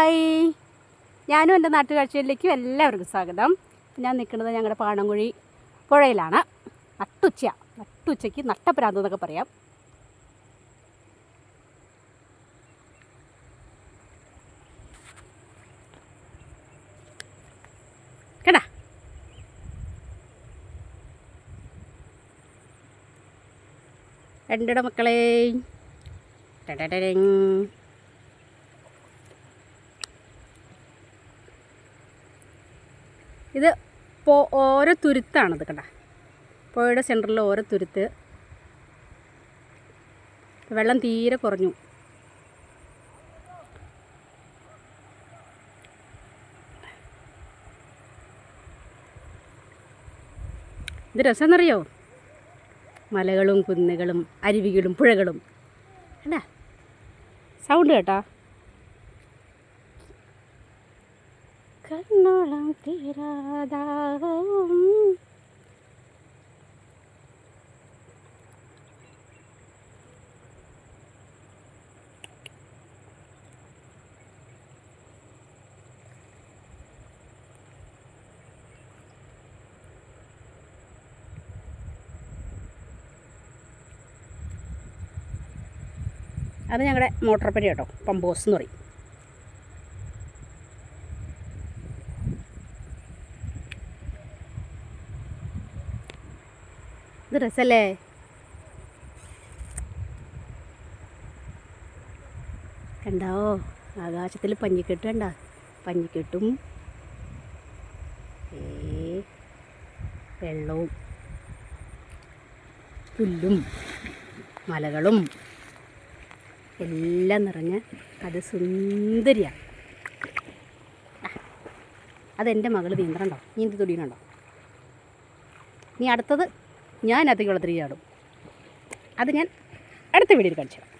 Hi, ഞാനും എൻ്റെ നാട്ടുകാഴ്ചയിലേക്കും എല്ലാവർക്കും സ്വാഗതം. ഞാൻ നിൽക്കുന്നത് ഞങ്ങളുടെ പാണൻകുഴി പുഴയിലാണ്. നട്ടുച്ചയ്ക്ക് നട്ടപ്രാന്ത് എന്നൊക്കെ പറയാം. കേടാ, രണ്ടിട മക്കളെ. ഇത് ഓരോ തുരുത്താണിത്. കണ്ട, പുഴയുടെ സെൻറ്ററിൽ ഓരോ തുരുത്ത്. വെള്ളം തീരെ കുറഞ്ഞു. ഇത് രസമെന്നറിയോ? മലകളും കുന്നുകളും അരുവികളും പുഴകളും. അല്ല, സൗണ്ട് കേട്ടാ? കണ്ണോളം തീരാതാവും അത് ഞങ്ങളുടെ മോട്ടോർ പരി കേട്ടോ, പമ്പോസ് എന്ന് പറയും. ഇത് രസമല്ലേ? കണ്ടോ, ആകാശത്തിൽ പഞ്ഞിക്കെട്ട് കണ്ട, പഞ്ഞിക്കെട്ടും വെള്ളവും പുല്ലും മലകളും എല്ലാം നിറഞ്ഞ് അത് സുന്ദരിയാണ്. അതെൻ്റെ മകൾ നീന്തണ്ടോ, നീന്തി തുടിയുന്നുണ്ടോ? നീ അടുത്തത് ഞാൻ അതിൽ വെള്ളത്തിൽ ചാടും. അത് ഞാൻ അടുത്ത വീഡിയോയിൽ കാണിച്ചു തരാം.